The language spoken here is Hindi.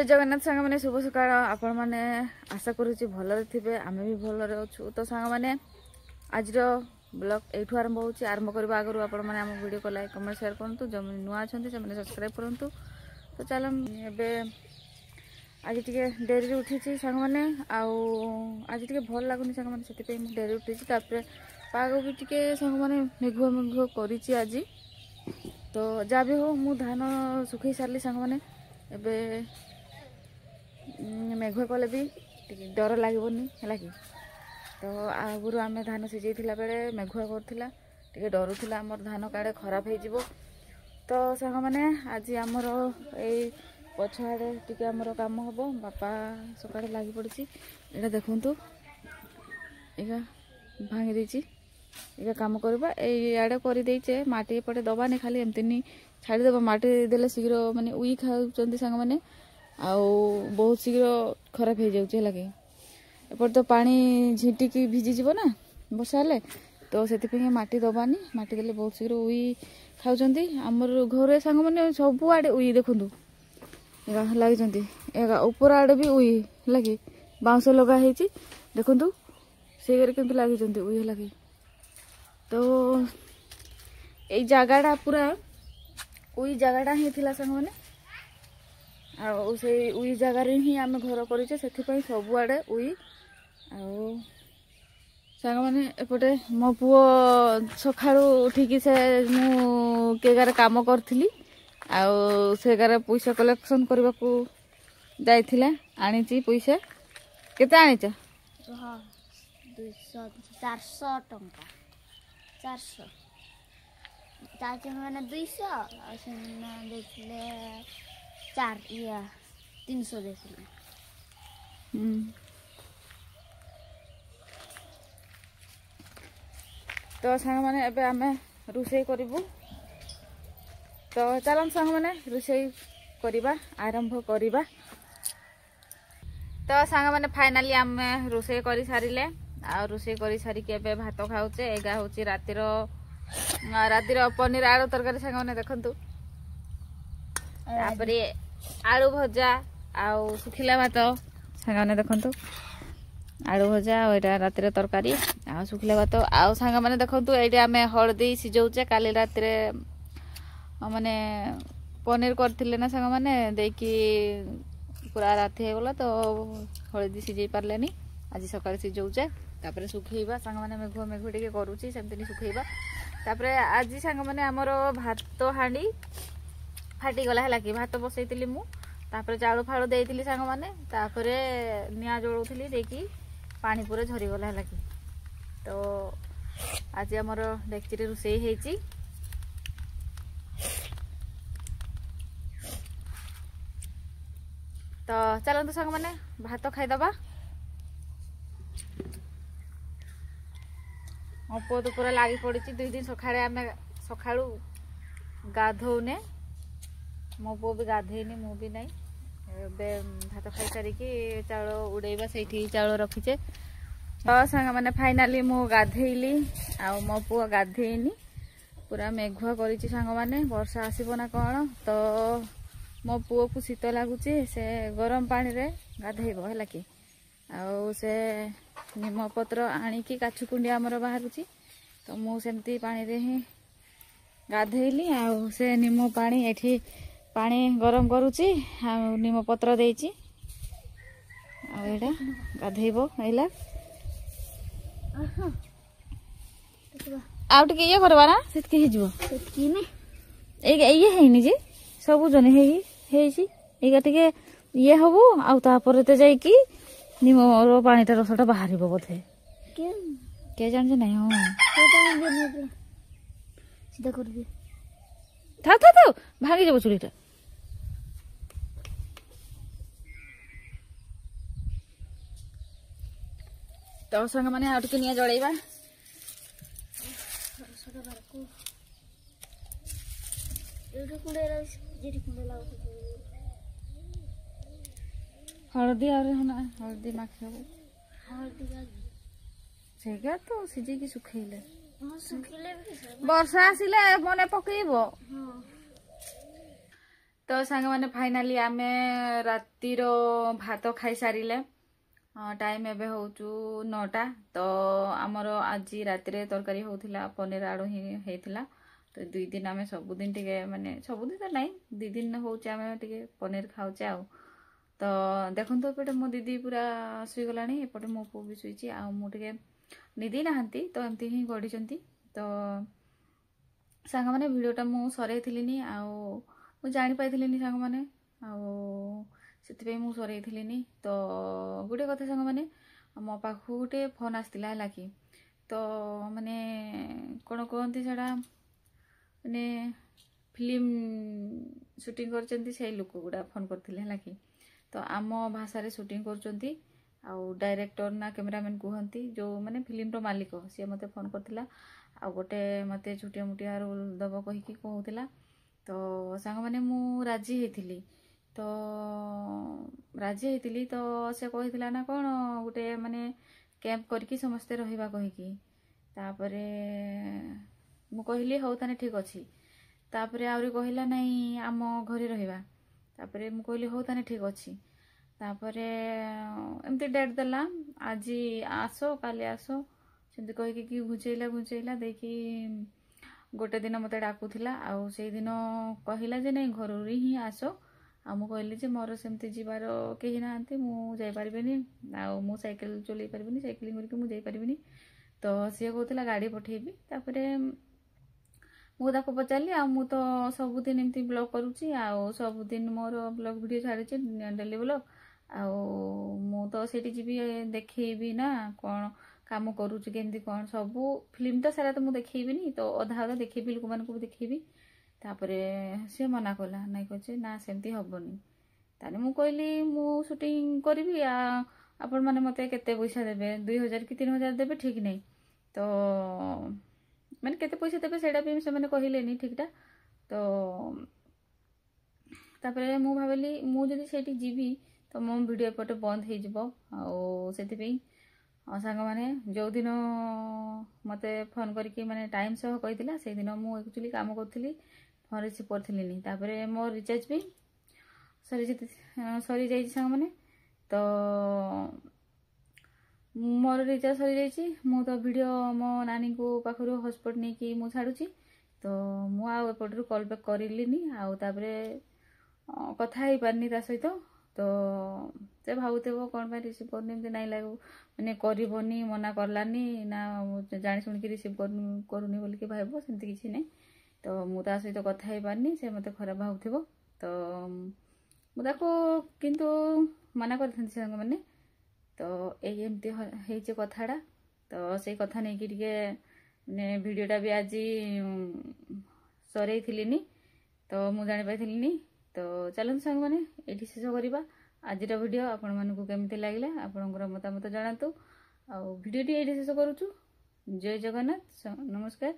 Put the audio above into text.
जय जगन्नाथ सांग मैंने शुभ सकाळ आपण मैंने आशा करुच्ची भलरे थे आम भी भलरे अच्छु तो सांग मैंने आज ब्लॉग एठू आरंभ होची आरंभ करबा आगरु आपण मैंने आम वीडियो को लाइक कमेंट शेयर करंतु जो नुआ अछंती से मैंने सब्सक्राइब करंतु तो चलो एबे आज टिके डेरी उठी सांग मैंने आज टिके भल लागुनी सांग मैंने सेति पे डेरी उठी तापर पाग भी टिके सांग मैंने मेघुआ मेघुआ करिछि आज तो जा भी हो मु धान सुखई सारली सांग मैंने एबे मेघुआ कले भी डर लगनी है कि तो आगुरी आम धान सीझे बेले मेघुआ करथिला टिके डरुला आमर धान काड़े खराब हो तो सांग मैंने आज आमर ए पछ आड़े टिके आमर काम हम बापा सका लगी पड़ी यहाँ देखु इका भांगी देछि इका काम करबा एआडे कर देचे माटी पटे दबानी खाली एमती नहीं छाड़ीदेव माटी देले शीघ्र माने उई खाऊँ सांग मैंने आउ बहुत शीघ्र खराब हो जाऊँ है कि एपट तो पानी झिटिकी भिजिज ना वर्षा हेले तो से माटी दबानी माटी देले बहुत शीघ्र उई खाऊँ आमर घरे सांग मैंने सब आड़े उई देखु लगी ऊपर आड़े भी उई है बाउंश लगाई देखु से लगी उई है कि तो यही जगह पूरा उई जगहटा ही थिला सांग मैंने उई जगार ही आम घर करे से सबुआड़े उई सांग मैंने एपटे मो पुओ सखा उठिकी से मु केगार काम करी सेगार पैसा कलेक्शन करने को जाइथिला आनी पैसा केते आनी 400 टंका 400 चाची मैंने 200 और देखले 300 देखले तो सांग मैंने एबे आमे रुसई करिबु तो चलन सांग मैंने रुसई करिबा आरंभ करिबा तो सांग मैंने फाइनाली आम रुसई करी सारिले आ रुसई करी सारिके एबे भात खाउचे एगा होची रातिर पनीर आलू तरकारी सांग मैंने देखंतु तापरे आलू भजा आउ सुखिला भात सांग मैंने देखंतु आलू भजा और एटा रातिर तरकारी आ सुखिला भात आउ सांग मैंने देखंतु एटा आमे हळदी सिजौचे काली रातिर माने पनीर करथिले ना सांग मैंने देकी पूरा राति हो गला तो हळदी सिझे पारलेनी आज सकाळे सिजौचे तापरे सुखैबा सांग मैंने मेघुआ मेघुआ टिके करूची सेमती सुखैबा तापरे आज सांग मैंने आमर भात हांडी फाटी गला है कि भात बसैली मु तापरे चाउल फाड़ देइतिली सांग मैंने तापरे निया जळौथिली देकी पानी पूरा झरी गला है कि तो आज आमर डेक्ची रे रुसई हेची तो चलतु सांग मैंने भात खाईदबा मो पुओ तो पूरा लगी पड़ी 2 दिन सकाळे आम सका गाधौने मो पुओ भी गाधेनी मु भी नहीं भात खाई सारिकी चाउल उड़ेबा से चाउल रखीचे तो सांग मैंने फाइनाली मु गाधेली आ मो पुओ गाधेनी पूरा मेघुआ करिछि सांग मैंने वर्षा आसीबो ना कौन तो मो पुओ को शीत लगुच से गरम पानी रे गाधेब है कि से निम पत्र आणिकी काछु कुंडिया आमर बाहर तो मुझे पानी रे ही गाधेली से निम पानी एठी पानी गरम करुची निम पत्र देइची आड़ा गाधेब है आउ टिके ये करबा ना सेतके हिजबो सेतकी ने ये हेनी जे सबु जने हेई एगा टिके ये हबो आउ तापर ते जाई कि निमर पानीटा रसटा बाहर बोधे के जान नहीं हो सीधा कर दे था भागी जाबो चुरीटा तो संग माने आउ टिके निया जळैबा हळदी हळदी माखी सेगा तो सिझे की सुखैले वर्षा आसिले मने पकेइबो तो सांग मैंने फाइनाली आमे रातिर भात खाई सारिले टाइम एबे होचु 9टा। तो आमर आज रातिरे तरकारी होथिला पनीर आड़ू ही हेथिला। तो 2 दिन आमे सबुदिन टिके माने सबुदिन तो नहीं 2 दिन होचे आमे टिके पनीर खाउचे आउ। तो देखंतु एपटे मो दीदी पूरा सुई गलानी एपटे मो पु भी सुईची आ मु टिके निदी नाहंती तो एमती ही गढिचंती। तो सांग माने वीडियोटा मु सरेइथिलिनी आउ मु जानि पाइथिलिनी सांग माने आउ सेतिपे मु सरेइथिलिनी। तो गुटे कथा सांग माने मो पाखु गुटे फोन आस्तिला हला कि तो माने कोन कहंती सेडा माने फिल्म शूटिंग करचंती से लोक गुडा फोन करथिले हला कि तो आम भाषा रे शूटिंग करचंती आउ डायरेक्टर ना कैमरामैन कहंती जो माने फिल्म रो मालिक से मते फोन करथिला आ गोटे मते छुटिया मुटिया रोल दबो कहि कि कहउतिला। तो सांग माने मु राजी हेतिली तो राजी हेतिली तो से कहिथिला ना कोन गोटे माने कैंप करके समस्ते रहिबा कहि कि तापरे मु कहिली हौ ताने ठीक अछि। तापरे आउरी कहिला नहीं आम घरे रहिबा तापरे मु कहिली हौ ताने ठीक अछि। तापरे एमती डेट देला आज आसो काली आसो सेमती कहि कि घुचैला देखि गोटे दिन मते डाकुथिला आउ से दिन कहिला जे नहीं घर ही आसो आ मु कहली जे मोर सेमती जिबार केही नाहंती मु जाई परबेनी आउ मु साइकिल चलै परबेनी साइकिलिंग करके मु जाई परबेनी। तो से कहथिला गाड़ी पठेबी तापरे मु ताको पचारली आ मु तो सबुदिन एमती ब्लॉग करूची आउ सबुदिन मोर ब्लॉग वीडियो छाड़ुची डेली ब्लॉग आउ मु तो सेठी जीबी देखैबी ना कोन काम करूची केमती कोन सबु फिल्म तो सारा तो मु देखैबिनी तो अधा अधा देखैबी लोक मानको भी देखैबी। तापरे से मना कला नाइ कहचे ना सेमती हबनी ताने मु कहली मु शूटिंग करबी आ आपण माने मते केते पैसा देबे 2000 कि 3000 देबे ठीक नहीं। तो माने केते पैसा देबे सेडा भी से माने कहिलेनी ठीकटा। तो तापरे मु भाबली मु जदी सेठी जीबी तो मो वीडियो पटे बंद हे जिवो आ सेति पे सांग माने जो दिन मते फोन करके माने टाइम सह कहितिला से दिन मु एक्चुअली काम करथिली फोन रिसीव करथिलिनी। तापरे मो रिचार्ज भी सरी जाई सांग माने तो मोर रिचार्ज सरी जाई मु तो वीडियो मो नानी को पाखरु हॉटस्पॉट नै कि मु छाडुची। तो मु आ एपटरु कॉल बैक करिलिनी आ तापरे कथा ही पारनी ता सहित। तो से भावुतेबो कोन पे रिसीव करनी एमती नाइ लागो माने करबोनी मना करलानी ना जानि सुनि कि रिसीव करूनी बोली कि भाइबो सेमती किछि नै। तो मु ता सहित कथा ही पारनी से मते खराब भावुथिबो तो मु ताको किंतु मना करथांती संग माने। तो एई एमती हेइचे कथाडा तो से कथा नै कि टिके ने वीडियोटा भी आज सरेइथिलिनी तो मु जानि पाइथिलिनी। तो चलन संग माने एठी शेष करिबा आज वीडियो आपण मानकु केमती लागला आपनकर मतामत जणातु आ वीडियो टी एठी शेष करूछु। जय जगन्नाथ नमस्कार।